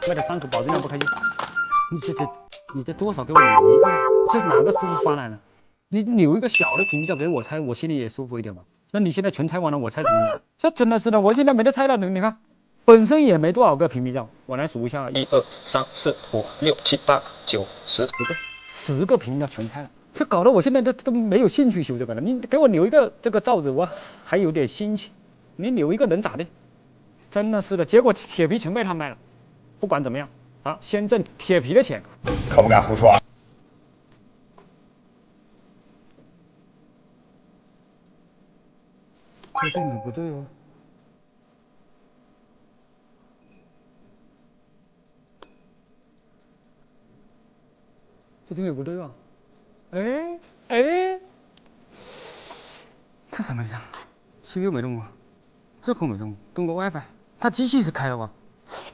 Mate 30保质量不开机。你这多少给我留一个？这哪个师傅发来的？你留一个小的屏蔽罩给我拆，我心里也舒服一点嘛。那你现在全拆完了，我拆怎么样？这真的是的，我现在没得拆了。你看，本身也没多少个屏蔽罩，我来数一下，1、2、3、4、5、6、7、8、9、10个屏蔽罩全拆了。这搞得我现在都没有兴趣修这个了。你给我留一个这个罩子，我还有点心情。你留一个能咋的？真的是的，结果铁皮全被他卖了。不管怎么样，啊，先挣铁皮的钱。可不敢胡说。这电钮不对哦。这电钮不对吧？哎，这什么意思啊 ？CPU 没动过，这口没动过，动过 WiFi。它机器是开了吧？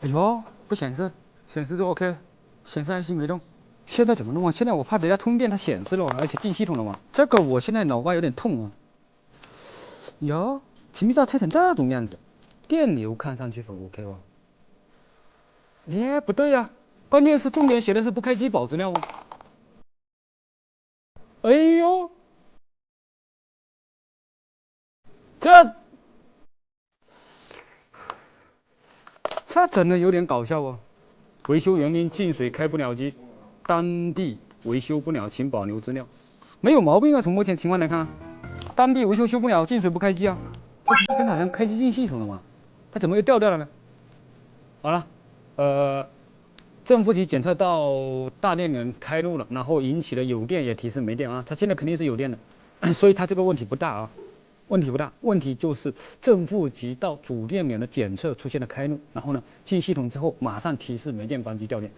哎呦，不显示，显示就 OK 了，显示 IC 没动。现在怎么弄啊？现在我怕等下通电它显示了，而且进系统了嘛。这个我现在脑瓜有点痛啊。哟，屏蔽罩拆成这种样子，电流看上去很 OK 哦。哎，不对呀、关键是重点写的是不开机保质量哦。哎呦，这真的有点搞笑哦。维修原因进水开不了机，当地维修不了，请保留资料。没有毛病啊，从目前情况来看，当地维修修不了，进水不开机啊。这跟好像开机进系统了嘛？它怎么又掉了呢？好了，正负极检测到大电源开路了，然后引起了有电也提示没电啊。它现在肯定是有电的，所以它这个问题不大啊。问题不大，问题就是正负极到主电源的检测出现了开路，然后呢进系统之后马上提示没电关机掉电，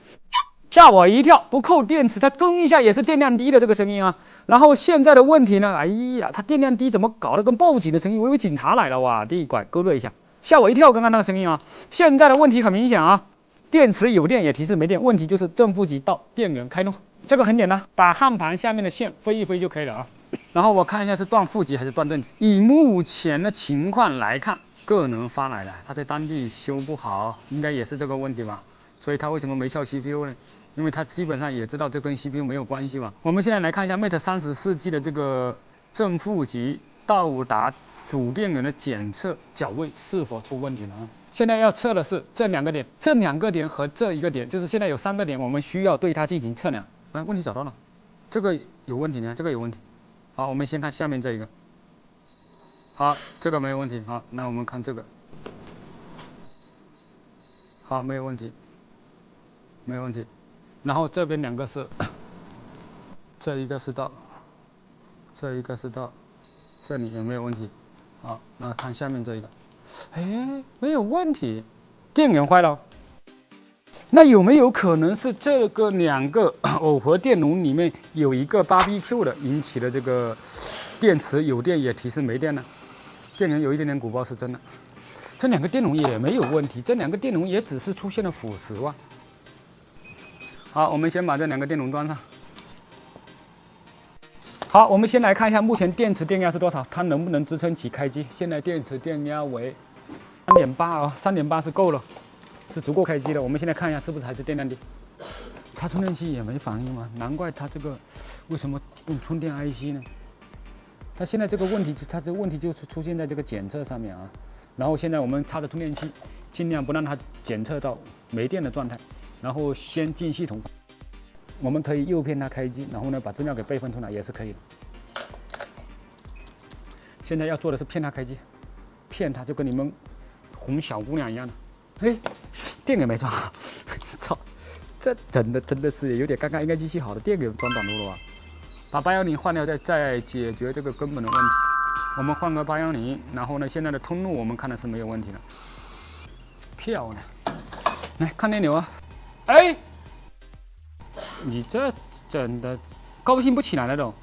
吓我一跳。不扣电池它更一下也是电量低的这个声音啊。然后现在的问题呢，哎呀，它电量低怎么搞得跟报警的声音？我以为警察来了哇！地拐勾勒一下，吓我一跳。刚刚那个声音啊，现在的问题很明显啊，电池有电也提示没电，问题就是正负极到电源开路。这个很简单，把焊盘下面的线飞一飞就可以了啊。然后我看一下是断负极还是断正极。以目前的情况来看，个能发来的，他在当地修不好，应该也是这个问题吧。所以他为什么没撬 CPU 呢？因为他基本上也知道这跟 CPU 没有关系吧。我们现在来看一下 Mate 34G 的这个正负极到达主电源的检测角位是否出问题了啊？现在要测的是这两个点和这一个点，就是现在有3个点，我们需要对它进行测量。哎，问题找到了，这个有问题呢，这个有问题。好，我们先看下面这一个。好，这个没有问题。好，那我们看这个。好，没有问题，没有问题。然后这边2个是，这一个是到，这一个是到，这里有没有问题？好，那看下面这一个。哎，没有问题，电源坏了。那有没有可能是这个2个耦合电容里面有一个 BBQ 的引起的这个电池有电也提示没电呢？电源有一点点鼓包是真的。这2个电容也没有问题，这2个电容也只是出现了腐蚀啊。好，我们先把这2个电容装上。好，我们先来看一下目前电池电压是多少，它能不能支撑起开机？现在电池电压为3.8啊，3.8是够了。是足够开机的。我们现在看一下是不是还是电量低，插充电器也没反应嘛，难怪它这个为什么用充电 IC 呢？它现在这个问题，它这个问题就是出现在这个检测上面啊。然后现在我们插着充电器，尽量不让它检测到没电的状态，然后先进系统。我们可以诱骗它开机，然后呢把资料给备份出来也是可以的。现在要做的是骗它开机，骗它就跟你们哄小姑娘一样的。哎，电给没装好，操！这真的是有点尴尬。应该机器好的，电给装短路了吧？把810换掉，再解决这个根本的问题。我们换个810，然后呢，现在的通路我们看的是没有问题的，漂亮。来看电流啊！哎，你这真的高兴不起来了都。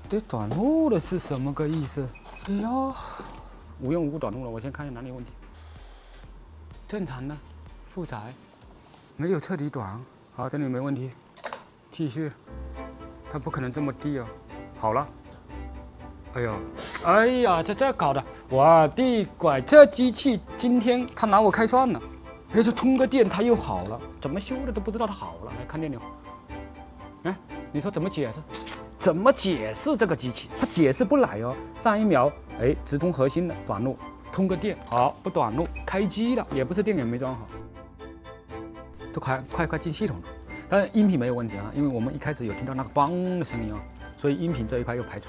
这短路的是什么个意思？哎呦，无缘无故短路了，我先看一下哪里有问题。正常的，负载，没有彻底短。好，这里没问题。继续，它不可能这么低哦。好了，哎呦，哎呀，这搞的，我的乖，这机器今天他拿我开涮了。哎，就通个电它又好了，怎么修的都不知道它好了。来看电流，哎，你说怎么解释？怎么解释这个机器？它解释不来哦。上一秒，哎，直通核心的短路，通个电好不短路，开机了，也不是电源没装好，都快进系统了。但是音频没有问题啊，因为我们一开始有听到那个梆的声音啊，所以音频这一块又排除。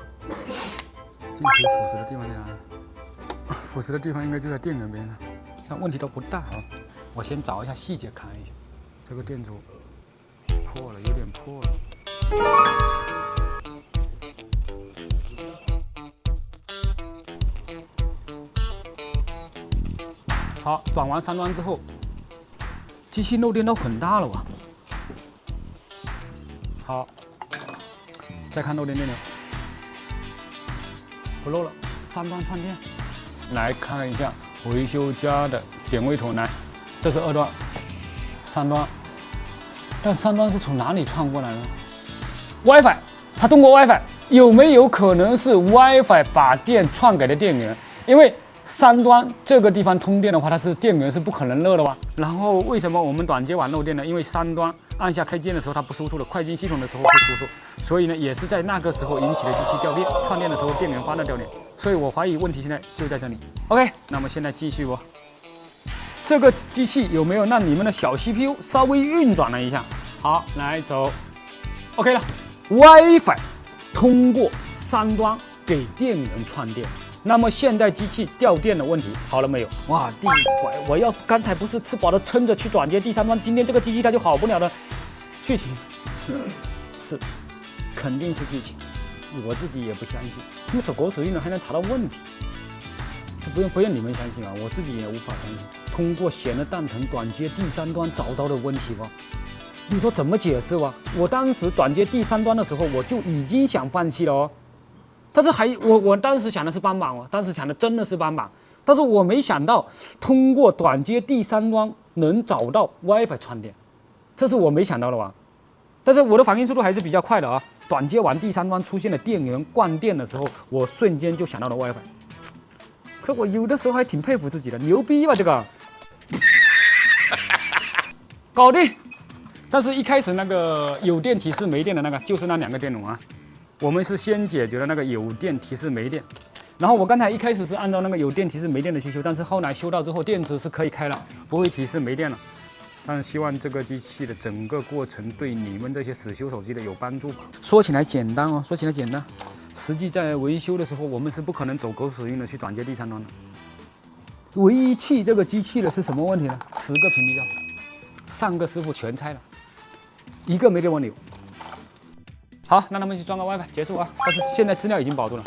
进水腐蚀的地方在哪里？腐蚀的地方应该就在电源边上，那问题都不大啊。我先找一下细节看一下，这个电阻破了，有点破了。好，转完3端之后，机器漏电都很大了哇。好，再看漏电电流，不漏了，3端串电。来看一下维修家的点位图，来，这是2端、3端，但3端是从哪里串过来的 ？WiFi， 它通过 WiFi， 有没有可能是 WiFi 把电串给了电源？因为3端这个地方通电的话，它是电源是不可能漏的哇。然后为什么我们短接完漏电呢？因为3端按下开键的时候它不输出了，快进系统的时候会输出，所以呢也是在那个时候引起了机器掉电，串电的时候电源发了掉电。所以我怀疑问题现在就在这里。OK， 那么现在继续这个机器有没有让你们的小 CPU 稍微运转了一下？好，来走 OK 了。WiFi 通过3端给电源串电。那么现在机器掉电的问题好了没有？哇，第一拐，我要刚才不是吃饱了撑着去转接第3端，今天这个机器它就好不了的剧情，是，肯定是剧情，我自己也不相信，他们走狗屎运了还能查到问题，这不用你们相信啊，我自己也无法相信。通过闲的蛋疼短接第3端找到的问题吧，你说怎么解释吧？我当时转接第3端的时候，我就已经想放弃了哦。但是我当时想的是扳板哦，当时想的真的是扳板，但是我没想到通过短接第3端能找到 WiFi 串电，这是我没想到的吧？但是我的反应速度还是比较快的啊！短接完第3端出现了电源灌电的时候，我瞬间就想到了 WiFi。可我有的时候还挺佩服自己的，牛逼吧这个？搞定！但是一开始那个有电提示没电的那个，就是那2个电容啊。我们是先解决了那个有电提示没电，然后我刚才一开始是按照那个有电提示没电的去修，但是后来修到之后电池是可以开了，不会提示没电了。但是希望这个机器的整个过程对你们这些死修手机的有帮助吧。说起来简单哦，说起来简单，实际在维修的时候，我们是不可能走狗屎运的去转接第3端的。唯一气这个机器的是什么问题呢？10个屏蔽胶，3个师傅全拆了，1个没给我留。好，让他们去装个 WiFi 结束啊！但是现在资料已经保住了。